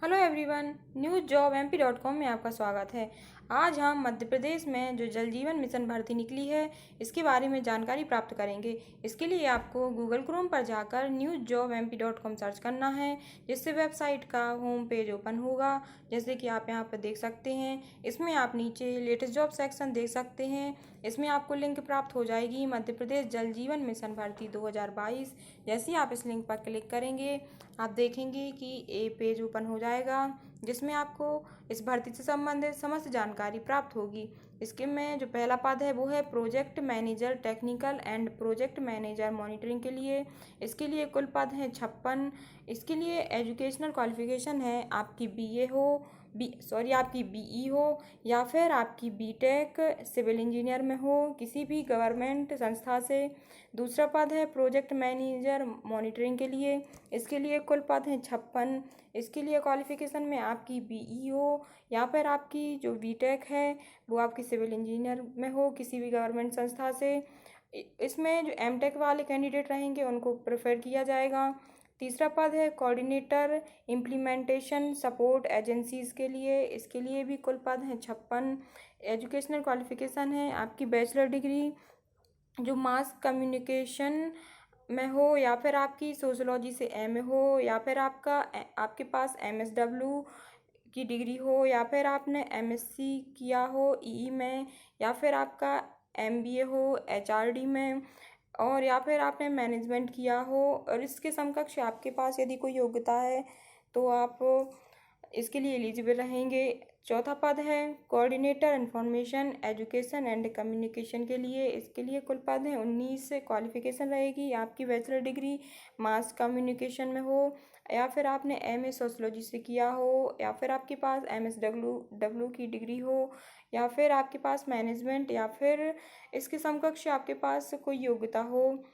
Hello everyone, news job MP.com में आपका स्वागत है। आज हम मध्य प्रदेश में जो जल जीवन मिशन भर्ती निकली है इसके बारे में जानकारी प्राप्त करेंगे। इसके लिए आपको गूगल क्रोम पर जाकर न्यूज़ जॉब MP.com सर्च करना है, जिससे वेबसाइट का होम पेज ओपन होगा। जैसे कि आप यहाँ पर देख सकते हैं, इसमें आप नीचे लेटेस्ट जॉब सेक्शन देख सकते हैं। इसमें आपको लिंक प्राप्त हो जाएगी मध्य प्रदेश जल जीवन मिशन भर्ती 2022। जैसे ही आप इस लिंक पर क्लिक करेंगे, आप देखेंगे कि ये पेज ओपन हो जाएगा, जिसमें आपको इस भर्ती से संबंधित समस्त जानकारी प्राप्त होगी। इसके में जो पहला पद है वो है project manager technical and project manager monitoring के लिए। इसके लिए कुल पद हैं 56। इसके लिए एजुकेशनल क्वालिफिकेशन है आपकी आपकी BE हो या फिर आपकी B.Tech सिविल इंजीनियर में हो किसी भी गवर्नमेंट संस्था से। दूसरा पद है प्रोजेक्ट मैनेजर मॉनिटरिंग के लिए। इसके लिए कुल पद हैं 56। इसके लिए क्वालिफिकेशन में आपकी BE हो या फिर आपकी जो B.Tech है वो आपकी सिविल इंजीनियर में हो किसी भी गवर्नमेंट संस्था से। इसमें जो M.Tech वाले कैंडिडेट रहेंगे उनको प्रेफर किया जाएगा। तीसरा पद है कोऑर्डिनेटर इम्प्लीमेंटेशन सपोर्ट एजेंसीज के लिए। इसके लिए भी कुल पद हैं 56। एजुकेशनल क्वालिफिकेशन है आपकी बैचलर डिग्री जो मास कम्युनिकेशन में हो या फिर आपकी सोशोलॉजी से MA हो या फिर आपके पास MSW की डिग्री हो या फिर आपने MSc किया हो EE में या फिर आपका MBA हो HRD में और या फिर आपने मैनेजमेंट किया हो और इसके समकक्ष आपके पास यदि कोई योग्यता है तो आप इसके लिए एलिजिबल रहेंगे। चौथा पद है coordinator information education and communication के लिए। इसके लिए कुल पद हैं 19। क्वालिफिकेशन रहेगी आपकी बैचलर डिग्री मास कम्युनिकेशन में हो या फिर आपने MA सोशोलॉजी से किया हो या फिर आपके पास MSW की डिग्री हो या फिर आपके पास मैनेजमेंट या फिर इसके समकक्ष आपके पास कोई योग्यता हो।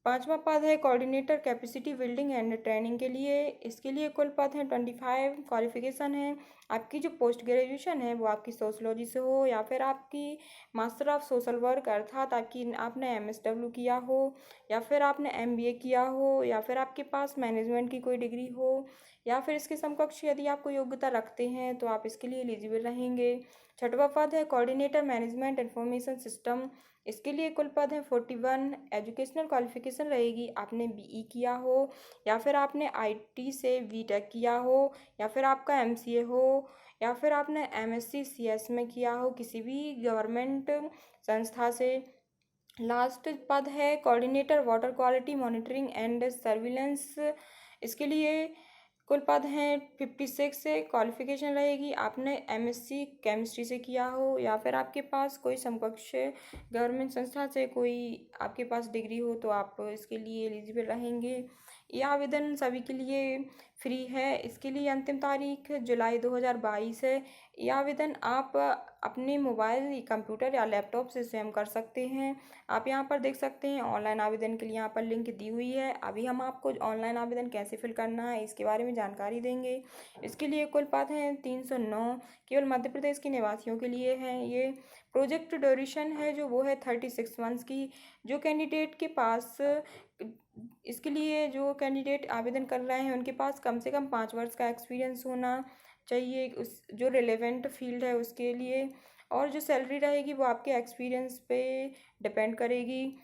पांचवा पद है coordinator capacity building and training के लिए। इसके लिए कुल पद हैं 25। क्वालिफिकेशन है आपकी जो पोस्ट ग्रेजुएशन है वो आपकी सोशोलॉजी से हो या फिर आपकी मास्टर ऑफ सोशल वर्क अर्थात आपने MSW किया हो या फिर आपने MBA किया हो या फिर आपके पास मैनेजमेंट की कोई डिग्री हो या फिर इसके समकक्ष यदि आप कोई योग्यता रखते हैं तो आप इसके लिए एलिजिबल रहेंगे। छठवां पद है कोऑर्डिनेटर मैनेजमेंट इंफॉर्मेशन सिस्टम। इसके लिए कुल पद हैं 41। एजुकेशनल क्वालिफिकेशन रहेगी आपने BE किया हो या फिर आपने IT से B.Tech किया हो या फिर आपका MCA हो या फिर आपने MSc CS में किया हो किसी भी गवर्नमेंट संस्था से। लास्ट पद है coordinator water quality monitoring and surveillance. इसके लिए कुल पद हैं 56 से। क्वालिफिकेशन रहेगी आपने MSc केमिस्ट्री से किया हो या फिर आपके पास कोई समकक्ष गवर्नमेंट संस्था से कोई आपके पास डिग्री हो तो आप इसके लिए एलिजिबल रहेंगे। ये आवेदन सभी के लिए फ्री है। इसके लिए अंतिम तारीख जुलाई 2022 है। ये आवेदन आप अपने मोबाइल कंप्यूटर या लैपटॉप से स्वयं कर सकते हैं। आप यहाँ पर देख सकते हैं ऑनलाइन आवेदन के लिए यहाँ पर लिंक दी हुई है। अभी हम आपको ऑनलाइन आवेदन कैसे फिल करना है इसके बारे में जानकारी देंगे। इसके लिए कुल पद हैं 309। केवल मध्य प्रदेश के निवासियों के लिए हैं ये। प्रोजेक्ट ड्यूरेशन है जो वो है 36 मंथ्स की। जो कैंडिडेट के पास इसके लिए जो कैंडिडेट आवेदन कर रहे हैं उनके पास कम से कम 5 वर्ष का एक्सपीरियंस होना चाहिए उस जो रिलेवेंट फील्ड है उसके लिए। और जो सैलरी रहेगी वो आपके एक्सपीरियंस पे डिपेंड करेगी।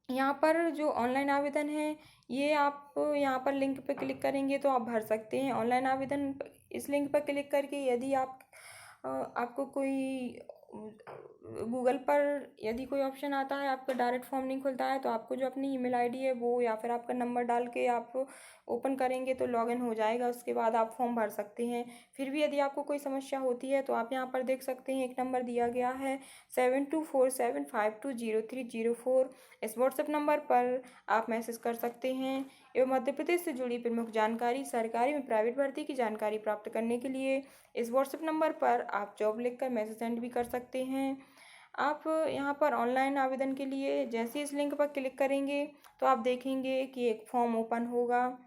यहाँ पर जो ऑनलाइन आवेदन है ये आप यहाँ पर लिंक पर क्लिक करेंगे तो आप भर सकते हैं ऑनलाइन आवेदन। इस लिंक पर क्लिक करके यदि आपको कोई गूगल पर यदि कोई ऑप्शन आता है आपका डायरेक्ट फॉर्म नहीं खुलता है तो आपको जो अपनी ईमेल आईडी है वो या फिर आपका नंबर डाल के आप ओपन करेंगे तो लॉगिन हो जाएगा। उसके बाद आप फॉर्म भर सकते हैं। फिर भी यदि आपको कोई समस्या होती है तो आप यहाँ पर देख सकते हैं एक नंबर दिया गया है 7247520304। इस व्हाट्सएप नंबर पर आप मैसेज कर सकते हैं। एवं मध्य प्रदेश से जुड़ी प्रमुख जानकारी सरकारी में प्राइवेट भर्ती की जानकारी प्राप्त करने के लिए इस व्हाट्सएप नंबर पर आप जॉब लिखकर मैसेज सेंड भी कर सकते हैं। आप यहाँ पर ऑनलाइन आवेदन के लिए जैसे इस लिंक पर क्लिक करेंगे तो आप देखेंगे कि एक फॉर्म ओपन होगा।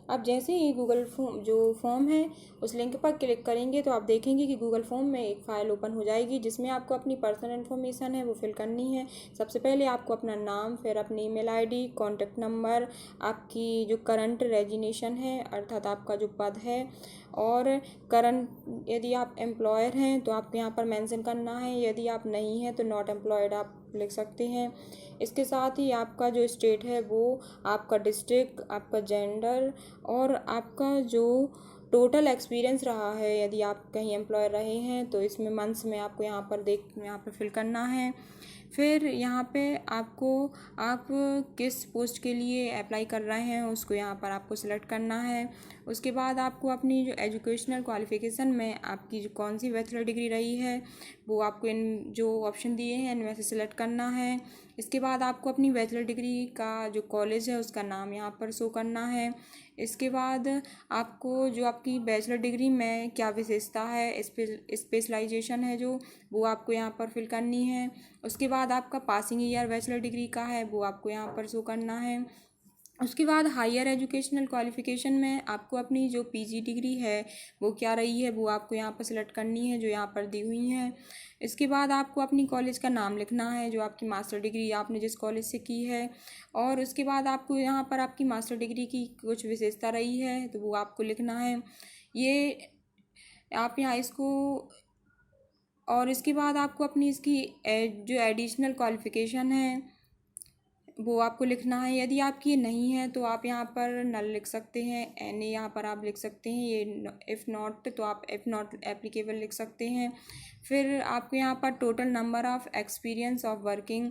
आप जैसे ही गूगल फॉर्म जो फॉर्म है उस लिंक पर क्लिक करेंगे तो आप देखेंगे कि गूगल फॉर्म में एक फ़ाइल ओपन हो जाएगी जिसमें आपको अपनी पर्सनल इन्फॉर्मेशन है वो फिल करनी है। सबसे पहले आपको अपना नाम, फिर अपनी ईमेल आईडी, कॉन्टैक्ट नंबर, आपकी जो करंट रेजिग्नेशन है अर्थात आपका जो पद है, और करंट यदि आप एम्प्लॉयर हैं तो आपको यहाँ पर मेंशन करना है, यदि आप नहीं हैं तो नॉट एम्प्लॉयड आप लिख सकते हैं। इसके साथ ही आपका जो स्टेट है वो, आपका डिस्ट्रिक्ट, आपका जेंडर और आपका जो टोटल एक्सपीरियंस रहा है, यदि आप कहीं एम्प्लॉयर रहे हैं तो इसमें मंथ्स में आपको यहाँ पर फिल करना है। फिर यहाँ पे आपको आप किस पोस्ट के लिए अप्लाई कर रहे हैं उसको यहाँ पर आपको सिलेक्ट करना है। उसके बाद आपको अपनी जो एजुकेशनल क्वालिफ़िकेशन में आपकी जो कौन सी बैचलर डिग्री रही है वो आपको इन जो ऑप्शन दिए हैं इनमें से सिलेक्ट करना है। इसके बाद आपको अपनी बैचलर डिग्री का जो कॉलेज है उसका नाम यहाँ पर शो करना है। इसके बाद आपको जो आपकी बैचलर डिग्री में क्या विशेषता है, स्पेशलाइजेशन है जो, वो आपको यहाँ पर फिल करनी है। उसके बाद आपका पासिंग ईयर बैचलर डिग्री का है वो आपको यहाँ पर शो करना है। उसके बाद हायर एजुकेशनल क्वालिफ़िकेशन में आपको अपनी जो पीजी डिग्री है वो क्या रही है वो आपको यहाँ पर सिलेक्ट करनी है जो यहाँ पर दी हुई है। इसके बाद आपको अपनी कॉलेज का नाम लिखना है जो आपकी मास्टर डिग्री आपने जिस कॉलेज से की है, और उसके बाद आपको यहाँ पर आपकी मास्टर डिग्री की कुछ विशेषता रही है तो वो आपको लिखना है। ये आप यहाँ इसको, और इसके बाद आपको अपनी इसकी जो एडिशनल क्वालिफ़िकेशन है वो आपको लिखना है। यदि आपकी ये नहीं है तो आप यहाँ पर नल लिख सकते हैं, एन ए यहाँ पर आप लिख सकते हैं। ये इफ़ नॉट तो आप इफ़ नॉट एप्लीकेबल लिख सकते हैं। फिर आपको यहाँ पर total number of experience of working,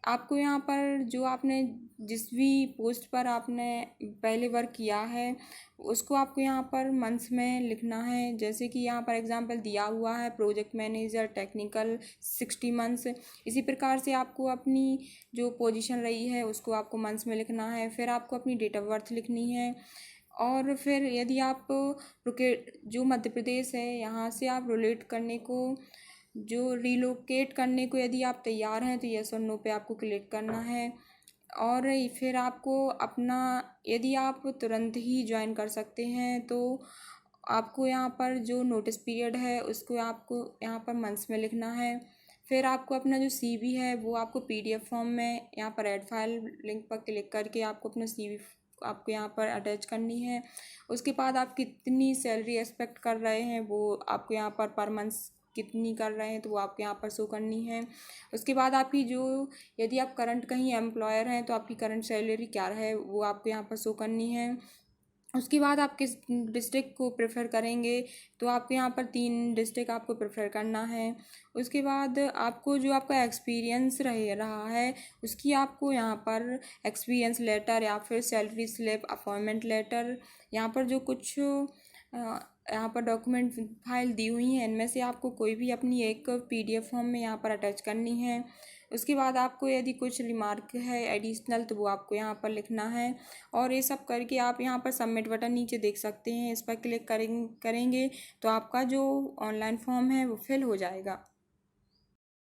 आपको यहाँ पर जो आपने जिस भी पोस्ट पर आपने पहले वर्क किया है उसको आपको यहाँ पर मंथ्स में लिखना है। जैसे कि यहाँ पर एग्जांपल दिया हुआ है प्रोजेक्ट मैनेजर टेक्निकल 60 मंथ्स। इसी प्रकार से आपको अपनी जो पोजीशन रही है उसको आपको मंथ्स में लिखना है। फिर आपको अपनी डेट ऑफ बर्थ लिखनी है। और फिर यदि आप जो मध्य प्रदेश है यहाँ से आप रिलोकेट करने को यदि आप तैयार हैं तो यस और नो पे आपको क्लिक करना है। और फिर आपको अपना, यदि आप तुरंत ही ज्वाइन कर सकते हैं तो आपको यहाँ पर जो नोटिस पीरियड है उसको आपको यहाँ पर मंथ्स में लिखना है। फिर आपको अपना जो सीवी है वो आपको पीडीएफ फॉर्म में यहाँ पर ऐड फाइल लिंक पर क्लिक करके आपको अपना सीवी आपको यहाँ पर अटैच करनी है। उसके बाद आप कितनी सैलरी एक्सपेक्ट कर रहे हैं वो आपको यहाँ पर मंथ कितनी कर रहे हैं तो वो आपको यहाँ पर शो करनी है। उसके बाद आपकी जो, यदि आप करंट कहीं एम्प्लॉयर हैं तो आपकी करंट सैलरी क्या है वो आपको यहाँ पर शो करनी है। उसके बाद आप किस डिस्ट्रिक्ट को प्रेफर करेंगे तो आपको यहाँ पर 3 डिस्ट्रिक्ट आपको प्रेफर करना है। उसके बाद आपको जो आपका एक्सपीरियंस रहा है उसकी आपको यहाँ पर एक्सपीरियंस लेटर या फिर सैलरी स्लिप, अपॉइंटमेंट लेटर, यहाँ पर जो कुछ यहाँ पर डॉक्यूमेंट फाइल दी हुई हैं इनमें से आपको कोई भी अपनी एक पीडीएफ फॉर्म में यहाँ पर अटैच करनी है। उसके बाद आपको यदि कुछ रिमार्क है एडिशनल तो वो आपको यहाँ पर लिखना है। और ये सब करके आप यहाँ पर सबमिट बटन नीचे देख सकते हैं, इस पर क्लिक करेंगे तो आपका जो ऑनलाइन फॉर्म है वो फिल हो जाएगा।